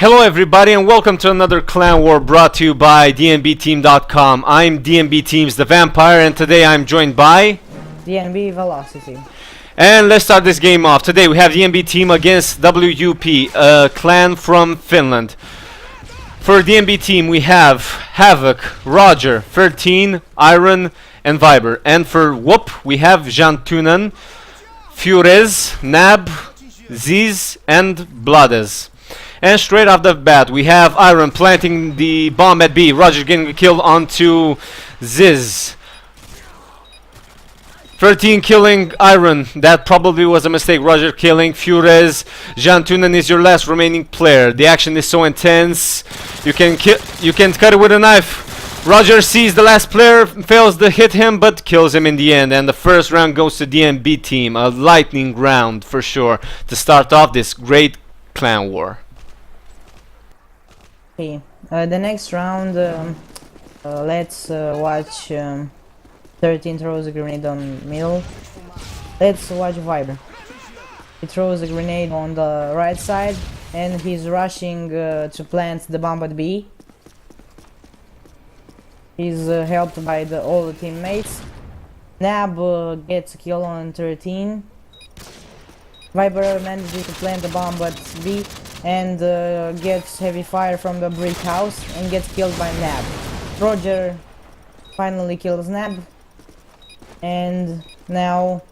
Hello everybody and welcome to another clan war brought to you by DnBteam.com. I'm DnB Teams the Vampire and today I'm joined by DnB Velocity. And let's start this game off. Today we have DnB Team against WuP, a clan from Finland. For DnB Team we have Havoc, Roger, 13, Iron and Viber. And for WuP we have Jantunen, Furez, Nab, Ziz and Blades. And straight off the bat, we have Iron planting the bomb at B. Roger getting killed onto Ziz. 13 killing Iron. That probably was a mistake. Roger killing Furez. Jantunen is your last remaining player. The action is so intense. You can cut it with a knife. Roger sees the last player, fails to hit him, but kills him in the end. And the first round goes to DnB Team. A lightning round for sure to start off this great clan war. Okay, the next round, let's watch 13 throws a grenade on middle. Let's watch Viber. He throws a grenade on the right side and he's rushing to plant the bomb at B. He's helped by all the teammates. Nab gets a kill on 13. Viber manages to plant the bomb at B and gets heavy fire from the brick house and gets killed by Nab. Roger finally kills Nab and now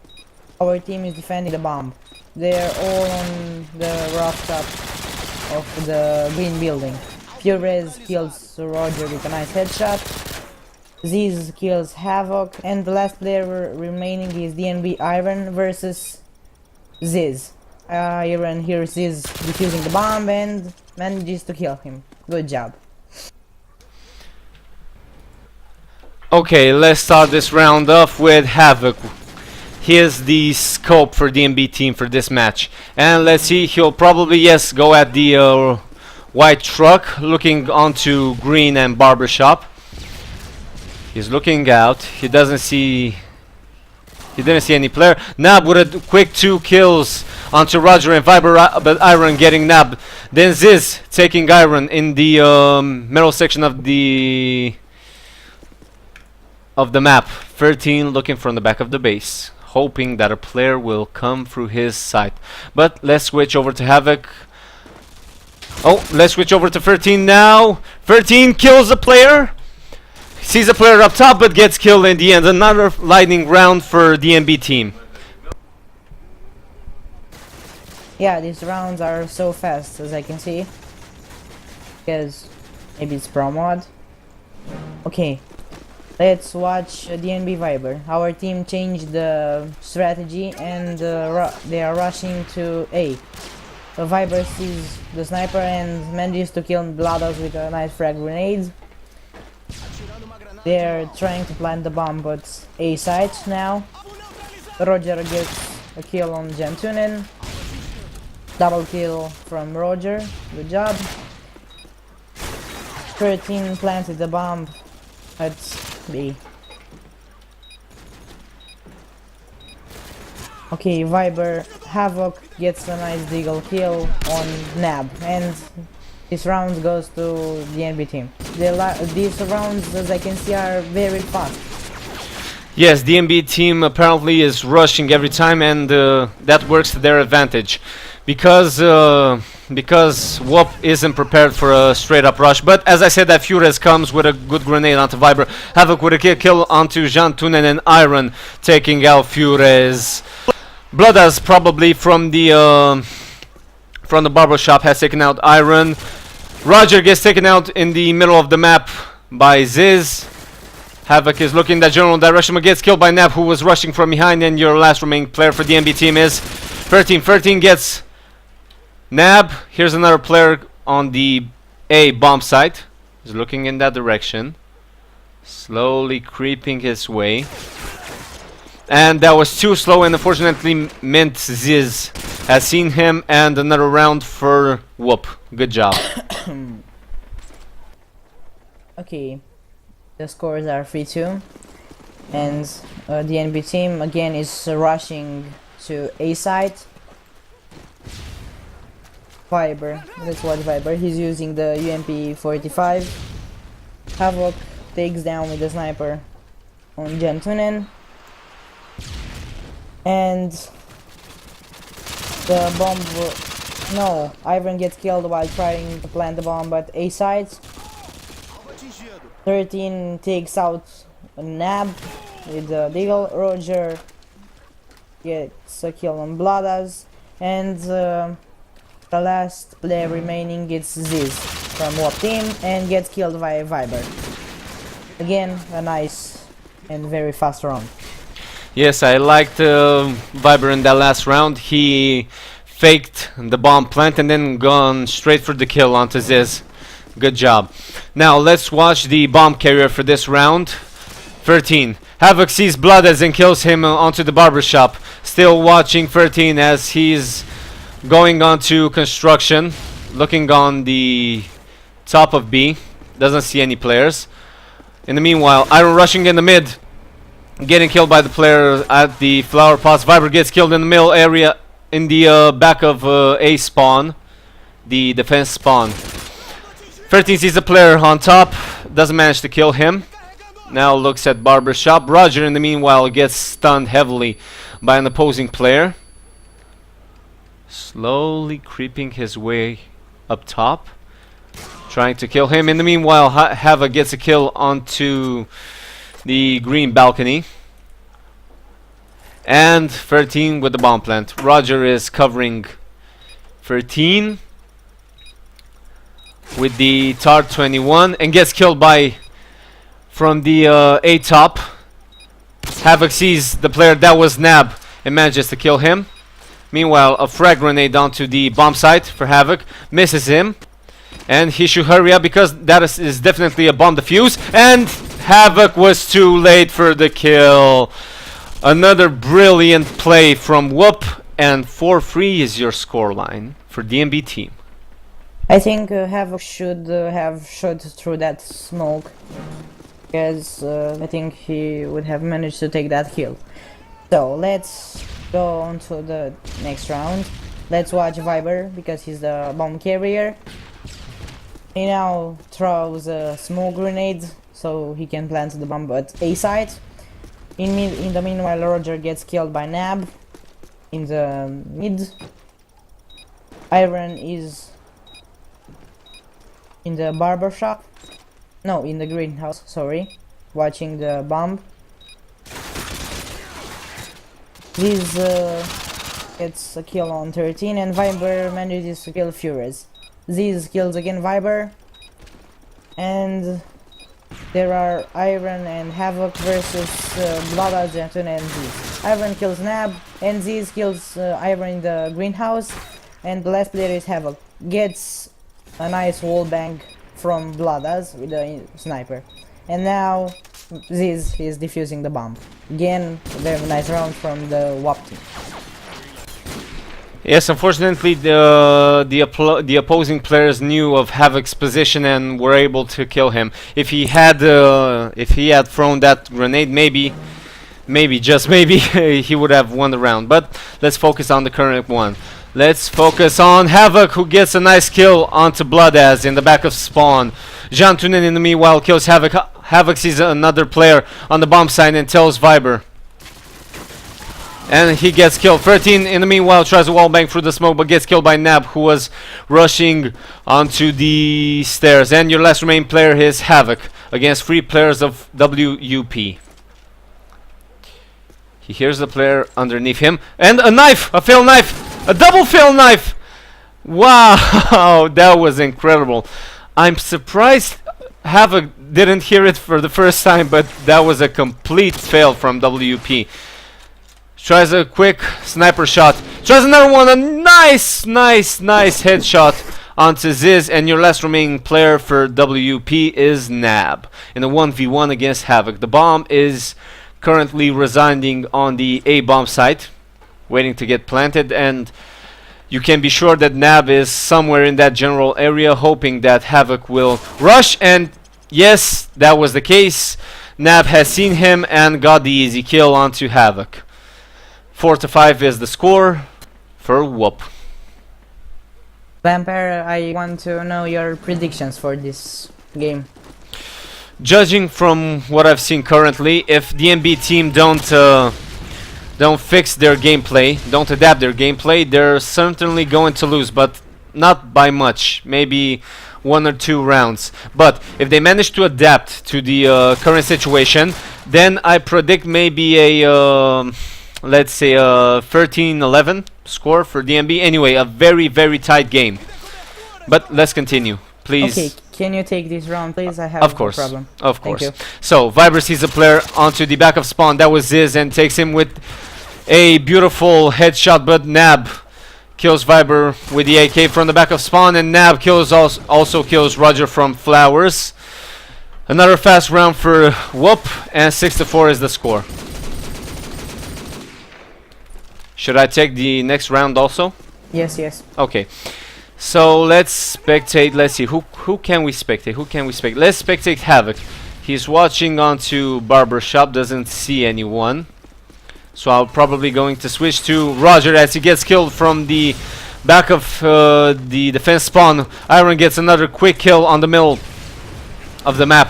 our team is defending the bomb. They're all on the rooftop of the green building. Furez kills Roger with a nice headshot. Ziz kills Havoc and the last player remaining is DnB Iron versus Ziz. Iron hears Ziz defusing the bomb and manages to kill him. Good job. Okay, let's start this round off with Havoc. Here's the scope for DnB Team for this match. And let's see, he'll probably, yes, go at the white truck looking onto green and barbershop. He's looking out. He didn't see any player. Nab with a quick 2 kills onto Roger and Viber, but Iron getting Nab. Then Ziz taking Iron in the middle section of the map. 13 looking from the back of the base, hoping that a player will come through his sight. But let's switch over to Havoc. Oh, let's switch over to 13 now. 13 kills a player. Sees a player up top but gets killed in the end. Another lightning round for DnB Team. Yeah, these rounds are so fast as I can see. Because maybe it's ProMod. Okay, let's watch DnB Viber. Our team changed the strategy and they are rushing to A. The Viber sees the sniper and manages to kill Blados with a nice frag grenade. They're trying to plant the bomb but A site now. Roger gets a kill on Jantunen. Double kill from Roger. Good job. 13 planted the bomb at B. Okay, Viber Havoc gets a nice deagle kill on Nab and this round goes to DnB Team. These rounds, as I can see, are very fast. Yes, DnB Team apparently is rushing every time, and that works to their advantage, because WuP isn't prepared for a straight up rush. But as I said, that Furez comes with a good grenade onto Viber. Havoc with a kill onto Jantunen and Iron taking out Furez. Blades probably from the barber shop has taken out Iron. Roger gets taken out in the middle of the map by Ziz. Havoc is looking in that general direction but gets killed by Nab, who was rushing from behind, and your last remaining player for DnB Team is 13. 13 gets Nab. Here's another player on the A bomb site. He's looking in that direction, slowly creeping his way. And that was too slow and unfortunately meant Ziz has seen him, and another round for WuP. Good job. Okay, the scores are 3-2 and DnB Team again is rushing to A site. Viper. Let's watch Viper. He's using the UMP 45. Havoc takes down with the sniper on Gentunen. And the bomb... No, Ivan gets killed while trying to plant the bomb at A side. 13 takes out a nab with the deagle. Roger gets a kill on Bladas. And the last player remaining gets Ziz from WuP team and gets killed by Viper. Again, a nice and very fast round. Yes, I liked Viper in that last round. He faked the bomb plant and then gone straight for the kill onto Ziz. Good job. Now let's watch the bomb carrier for this round. 13. Havoc sees Bloodheads and kills him onto the barbershop. Still watching 13 as he's going onto construction, looking on the top of B. Doesn't see any players. In the meanwhile, Iron rushing in the mid, getting killed by the player at the flower pots. Viper gets killed in the middle area in the back of A spawn, the defense spawn. 13 sees the player on top, doesn't manage to kill him. Now looks at barbershop. Roger in the meanwhile gets stunned heavily by an opposing player. Slowly creeping his way up top, trying to kill him. In the meanwhile, Havoc gets a kill onto the green balcony. And 13 with the bomb plant. Roger is covering 13 with the TAR 21 and gets killed by from the A top. Havoc sees the player that was Nab and manages to kill him. Meanwhile, a frag grenade onto the bomb site for Havoc misses him, and he should hurry up because that is definitely a bomb defuse, and Havoc was too late for the kill. Another brilliant play from WuP, and 4-3 is your scoreline for DnB team. I think Havoc should have shot through that smoke, because I think he would have managed to take that kill. So let's go on to the next round. Let's watch Viper because he's the bomb carrier. He now throws a smoke grenade so he can plant the bomb at A site. In the meanwhile, Roger gets killed by Nab in the mid. Iron is in the barber shop. No, in the greenhouse, sorry. Watching the bomb. This gets a kill on 13 and Viper manages to kill Furious. This kills again Viper. And there are Iron and Havoc versus Blada, Gentun and Ziz. Iron kills Nab and Ziz kills Iron in the greenhouse. And the last player is Havoc. Gets a nice wall bang from Bladas with a sniper. And now Ziz is defusing the bomb. Again, a very nice round from the WuP team. Yes, unfortunately the opposing players knew of Havoc's position and were able to kill him. If he had thrown that grenade, maybe just maybe he would have won the round. But let's focus on the current one. Let's focus on Havoc, who gets a nice kill onto Bloodaz in the back of spawn. Jean Tunen in the meanwhile kills Havoc. Havoc sees another player on the bomb site and tells Viper. And he gets killed. 13 in the meanwhile tries a wallbang through the smoke but gets killed by Nab, who was rushing onto the stairs. And your last remaining player is Havoc against 3 players of WuP. He hears the player underneath him. And a knife! A fail knife! A double fail knife! Wow! That was incredible. I'm surprised Havoc didn't hear it for the first time, but that was a complete fail from WuP. Tries a quick sniper shot. Tries another one. A nice headshot onto Ziz. And your last remaining player for WuP is Nab in a 1v1 against Havoc. The bomb is currently residing on the A bomb site, waiting to get planted, and you can be sure that Nab is somewhere in that general area, hoping that Havoc will rush. And yes, that was the case. Nab has seen him and got the easy kill onto Havoc. 4-5 is the score for WuP. Vampire, I want to know your predictions for this game. Judging from what I've seen currently, if DnB team don't fix their gameplay, don't adapt their gameplay, they're certainly going to lose, but not by much, maybe 1 or 2 rounds. But if they manage to adapt to the current situation, then I predict maybe a let's say a 13-11 score for DnB. Anyway, a very, very tight game. But let's continue, please. Okay, can you take this round, please? I have Of course, a problem. of Thank course. you. So Viber sees a player onto the back of spawn. That was Ziz, and takes him with a beautiful headshot. But Nab kills Viber with the AK from the back of spawn, and Nab kills also kills Roger from Flowers. Another fast round for WuP, and 6-4 is the score. Should I take the next round also? Yes, yes. Okay. So let's spectate. Let's see, who can we spectate? Who can we spectate? Let's spectate Havoc. He's watching onto Barbershop, doesn't see anyone. So I'm probably going to switch to Roger as he gets killed from the back of the defense spawn. Iron gets another quick kill on the middle of the map.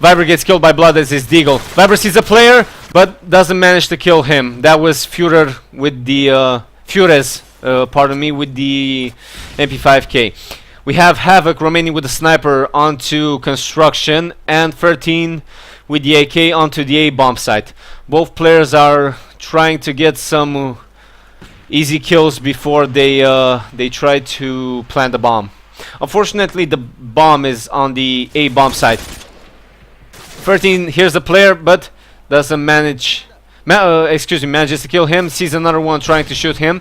Viber gets killed by Blood as his deagle. Viber sees a player, but doesn't manage to kill him. That was Führer with the pardon me, with the MP5K. We have Havoc remaining with the sniper onto construction, and 13 with the AK onto the A bomb site. Both players are trying to get some easy kills before they try to plant the bomb. Unfortunately, the bomb is on the A bomb site. 13 hears the player, but doesn't manage. Manages to kill him. Sees another one trying to shoot him.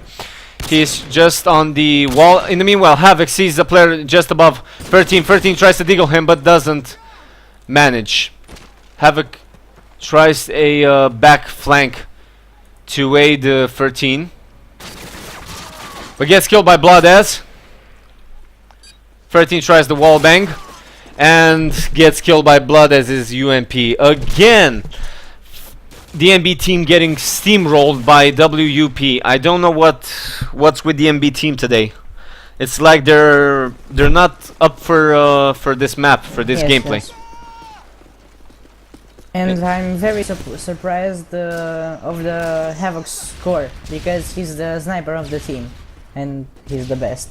He's just on the wall. In the meanwhile, Havoc sees the player just above 13. 13 tries to deagle him, but doesn't manage. Havoc tries a back flank to aid 13, but gets killed by Blood as 13 tries the wall bang and gets killed by Blood as his UMP. Again, DnB team getting steamrolled by WuP. I don't know what's with the DnB team today. It's like they're not up for this map, for this gameplay. Yes. And I'm very surprised of the Havoc score, because he's the sniper of the team and he's the best.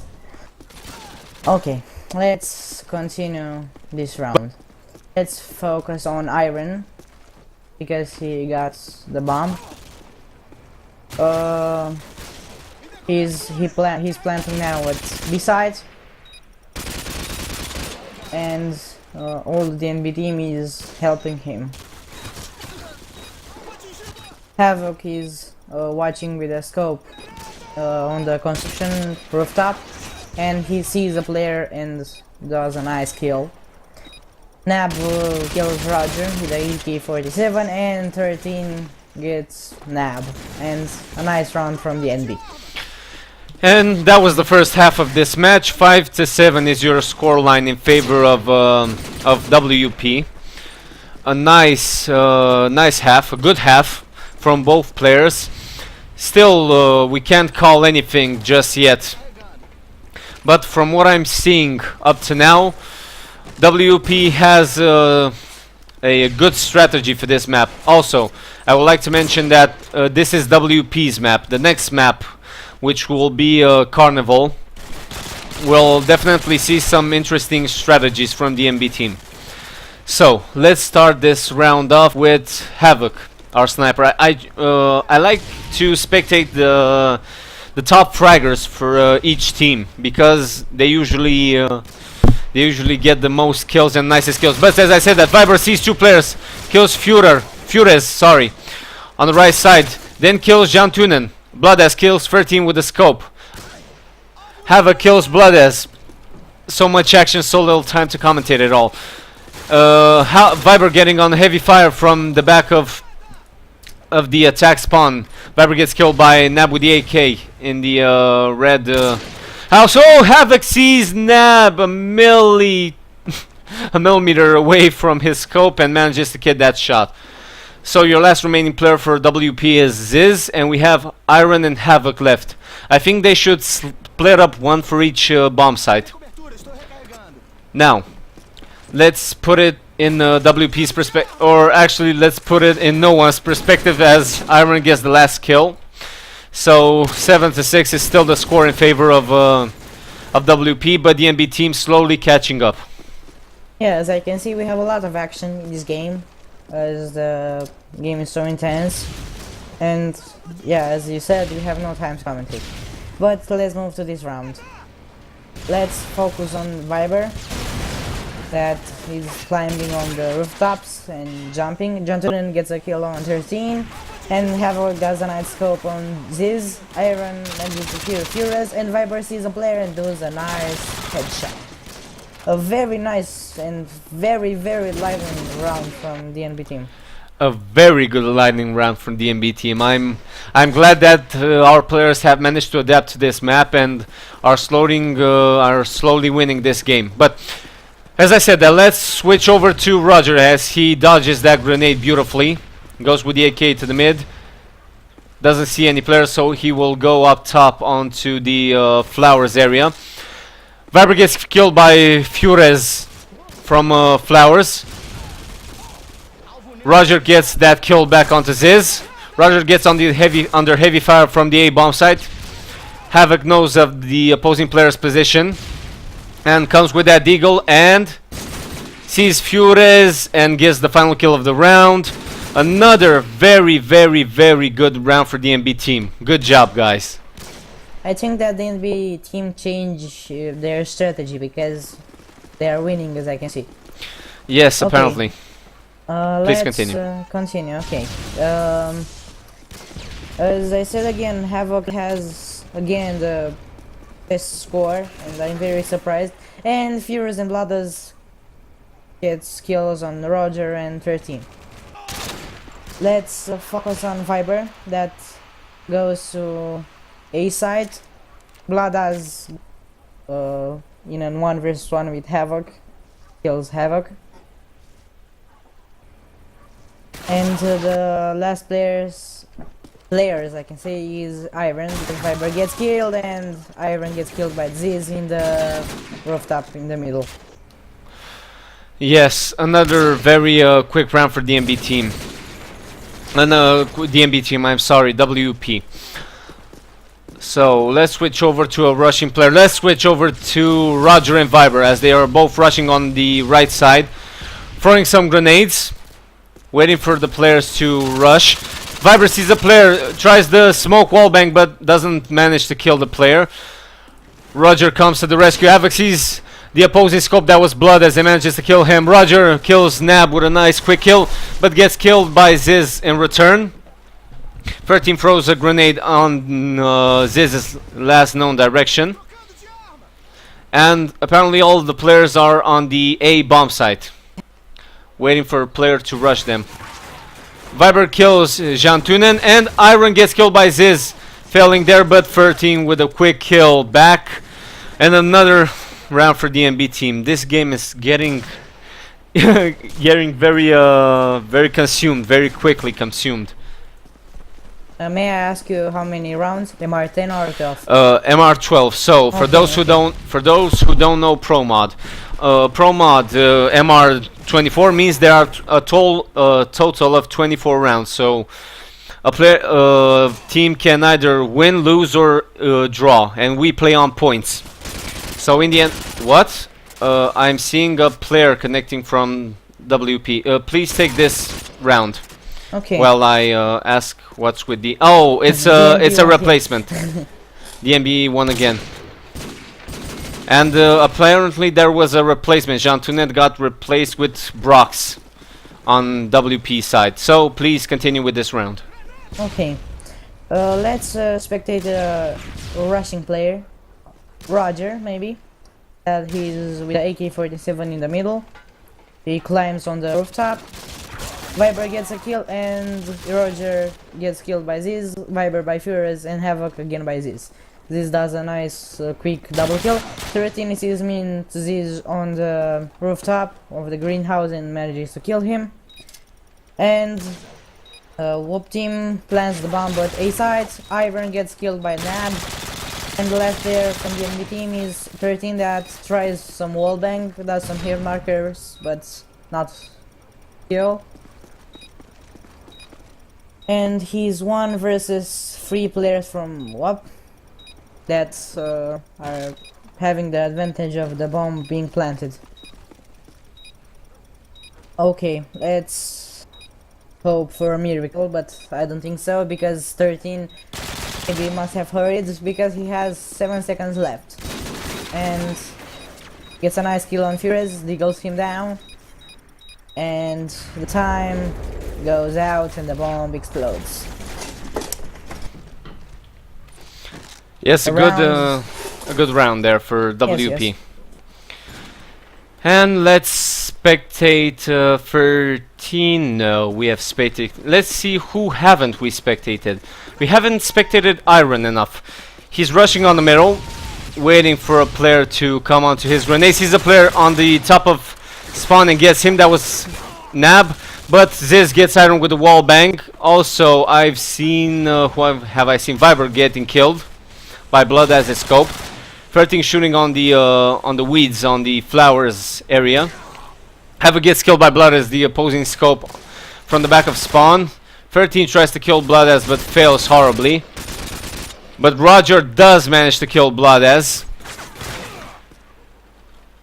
Okay, let's continue this round. Let's focus on Iron, because he got the bomb. He's planting now at B side, and all the DnB team is helping him. Havoc is watching with a scope on the construction rooftop, and he sees a player and does a nice kill. Nab kills Roger with a AK-47, and 13 gets Nab, and a nice round from the DnB. And that was the first half of this match. 5-7 is your scoreline in favor of WuP. A nice half, a good half from both players. Still, we can't call anything just yet. But from what I'm seeing up to now, WuP has a good strategy for this map. Also, I would like to mention that this is WuP's map. The next map, which will be Carnival, will definitely see some interesting strategies from the DnB team. So let's start this round off with Havoc, our sniper. I like to spectate the top fraggers for each team, because they usually get the most kills and nicest kills. But as I said, that Viber sees 2 players, kills Fures, sorry, on the right side, then kills Jan Tunen. Bloodaz kills 13 with the scope. Havoc kills Bloodaz. So much action, so little time to commentate at all. Viber getting on heavy fire from the back of the attack spawn. Viber gets killed by Nab with the AK in the red house. Oh, Havoc sees Nab a millimeter away from his scope and manages to get that shot. So your last remaining player for WuP is Ziz, and we have Iron and Havoc left. I think they should split up, one for each bomb site. Now, let's put it in WP's perspective, or actually let's put it in no one's perspective, as Iron gets the last kill. So 7-6 is still the score in favor of WP, but the DnB team slowly catching up. Yeah, as I can see, we have a lot of action in this game, as the game is so intense. And yeah, as you said, we have no time to commentate. But let's move to this round. Let's focus on Viber, that is climbing on the rooftops and jumping. Jantunen gets a kill on 13, and Havoc does a nice scope on Ziz. Iron manages to kill Furious, and Viber sees a player and does a nice headshot. A very nice and very lively round from the DnB team. A very good lightning round from the DnB team. I'm glad that our players have managed to adapt to this map and are slowly winning this game. But as I said, let's switch over to Roger as he dodges that grenade beautifully. Goes with the AK to the mid. Doesn't see any players, so he will go up top onto the flowers area. Viber gets killed by Fures from flowers. Roger gets that kill back onto Ziz. Roger gets on the under heavy fire from the A bomb site. Havoc knows of the opposing player's position and comes with that deagle and sees Fures and gets the final kill of the round. Another very good round for the DnB team. Good job, guys. I think that the DnB team changed their strategy because they are winning, as I can see. Yes, okay. Apparently. Please Let's continue. Okay. As I said again, Havoc has again the best score, and I'm very surprised. And Furious and Blooders gets kills on Roger and 13. Let's focus on Viber, that goes to A side. Blooders in a 1 vs 1 with Havoc, kills Havoc. And the last players I can say is Iron, because Viber gets killed and Iron gets killed by Ziz in the rooftop in the middle. Yes, another very quick round for DnB team. DnB team, I'm sorry, WP. So let's switch over to a rushing player. Let's switch over to Roger and Viber, as they are both rushing on the right side, throwing some grenades, waiting for the players to rush. Viber sees the player, tries the smoke wallbang, but doesn't manage to kill the player. Roger comes to the rescue. Havoc sees the opposing scope, that was Blood, as he manages to kill him. Roger kills Nab with a nice quick kill, but gets killed by Ziz in return. 13 throws a grenade on Ziz's last known direction. And apparently all of the players are on the A bomb site, waiting for a player to rush them. Viber kills Jantunen, and Iron gets killed by Ziz, failing there, but 13 with a quick kill back. And another round for the DnB team. This game is getting very consumed, very quickly consumed. May I ask you how many rounds? MR10 or 12? MR12. So for those who don't know ProMod, MR24 means there are a total of 24 rounds. So a team can either win, lose, or draw, and we play on points. So in the end, what? I'm seeing a player connecting from WP. Please take this round. Okay. Well, I ask what's with the. Oh, it's a replacement. DnB won again. And apparently there was a replacement. Jantunet got replaced with Brox on WP side. So please continue with this round. Okay. Let's spectate a rushing player. Roger, maybe. He's with the AK-47 in the middle. He climbs on the rooftop. Viber gets a kill and Roger gets killed by Ziz, Viber by Furious, and Havoc again by Ziz. Ziz does a nice quick double kill. 13 sees me to Ziz on the rooftop of the greenhouse and manages to kill him. And WuP team plants the bomb at A side. Iron gets killed by Nab. And the last player from the DnB team is 13 that tries some wallbang, does some hit markers, but not kill. And he's 1 versus 3 players from WuP that are having the advantage of the bomb being planted. Okay, let's hope for a miracle, but I don't think so, because 13 maybe must have hurried because he has 7 seconds left. And gets a nice kill on Furious, deagles him down, and the time goes out and the bomb explodes. Yes, a good round there for WP. Yes. And let's spectate 13. No, we have spectated. Let's see who haven't we spectated. We haven't spectated Iron enough. He's rushing on the middle, waiting for a player to come onto his grenade. Sees a player on the top of spawn and gets him. That was Nab, but Ziz gets Iron with a wall bang. Also, I've seen who have I seen? Viber getting killed by Blood as a scope. 13 shooting on the weeds on the flowers area. Havoc gets killed by Blood as the opposing scope from the back of spawn. 13 tries to kill Blood as but fails horribly. But Roger does manage to kill Blood as.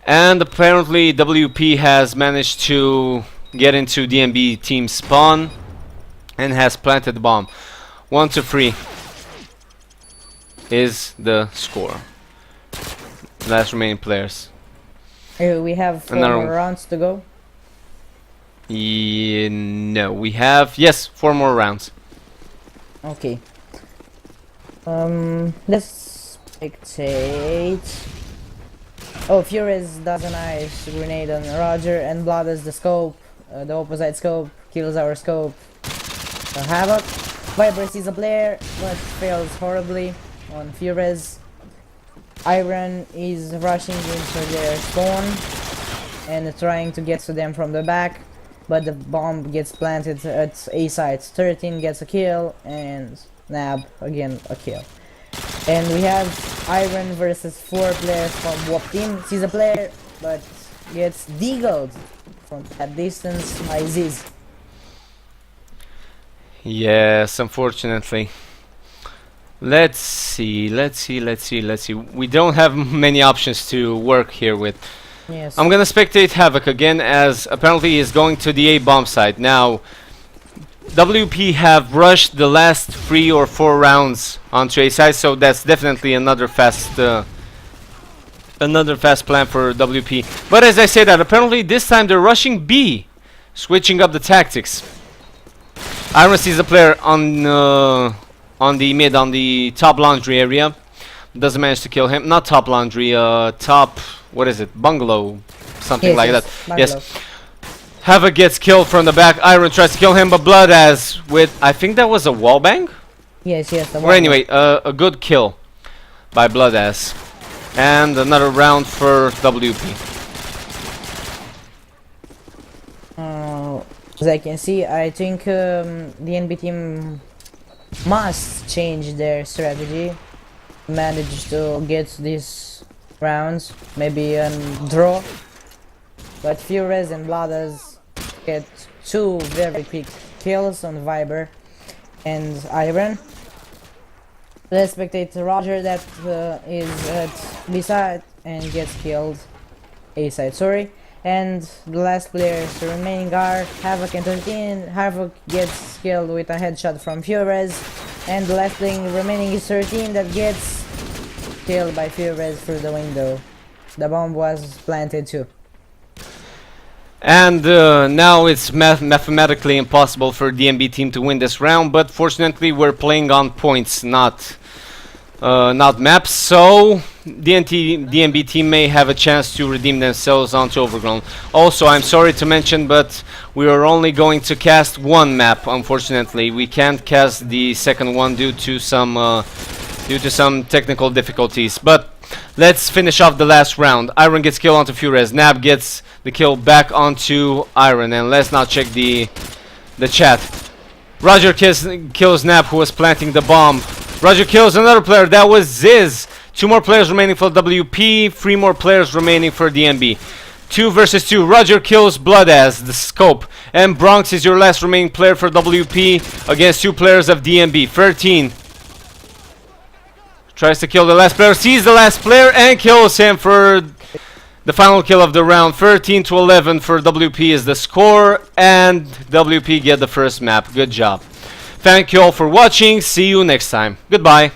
And apparently WP has managed to get into DnB team spawn and has planted the bomb. 1-3 is the score. Last remaining players. We have 4 more rounds to go. No, we have 4 more rounds. Okay. Let's spectate. Oh, Furious does a nice grenade on Roger, and Blood is the scope. The opposite scope kills our scope. Havoc. Viper sees a player, but fails horribly on Furious. Iron is rushing into their spawn and trying to get to them from the back, but the bomb gets planted at A site. 13 gets a kill and Nab again a kill. And we have Iron versus 4 players from WuP team. Sees a player but gets deagled from that distance by Ziz. Yes, unfortunately. Let's see. We don't have many options to work here with. Yes. I'm gonna spectate Havoc again, as apparently he's going to the A bomb site. Now, WP have rushed the last 3 or 4 rounds onto A site, so that's definitely another fast plan for WP. But as I say that, apparently this time they're rushing B, switching up the tactics. Iron sees a player on the mid, on the top laundry area. Doesn't manage to kill him. Not top laundry, top, what is it? Bungalow, something like that. Bungalow. Yes. Havoc gets killed from the back. Iron tries to kill him, but Blood as with, I think that was a wallbang? Yes. Or anyway, a good kill by Blood as. And another round for WP. As I can see, I think the DnB team must change their strategy, manage to get these rounds, maybe a draw. But Furious and Blooders get 2 very quick kills on Viber and Iron. Let's spectate Roger that is at B side and gets killed A side, sorry. And the last players remaining are Havoc and 13. Havoc gets killed with a headshot from Furious, and the last thing remaining is 13 that gets killed by Furious through the window. The bomb was planted too. And now it's mathematically impossible for DnB team to win this round, but fortunately we're playing on points, not maps, so DnB team may have a chance to redeem themselves onto Overgrown. Also, I'm sorry to mention, but we are only going to cast 1 map, unfortunately. We can't cast the second one due to some technical difficulties. But let's finish off the last round. Iron gets killed onto Furious. Nab gets the kill back onto Iron, and let's now check the chat. Roger kills Nab, who was planting the bomb. Roger kills another player. That was Ziz 2 more players remaining for WP, 3 more players remaining for DnB. 2 versus 2. Roger kills Blood as the scope, and Bronx is your last remaining player for WP against 2 players of DnB. 13 tries to kill the last player, sees the last player and kills him for the final kill of the round. 13 to 11 for WP is the score, and WP get the first map. Good job. Thank you all for watching. See you next time. Goodbye.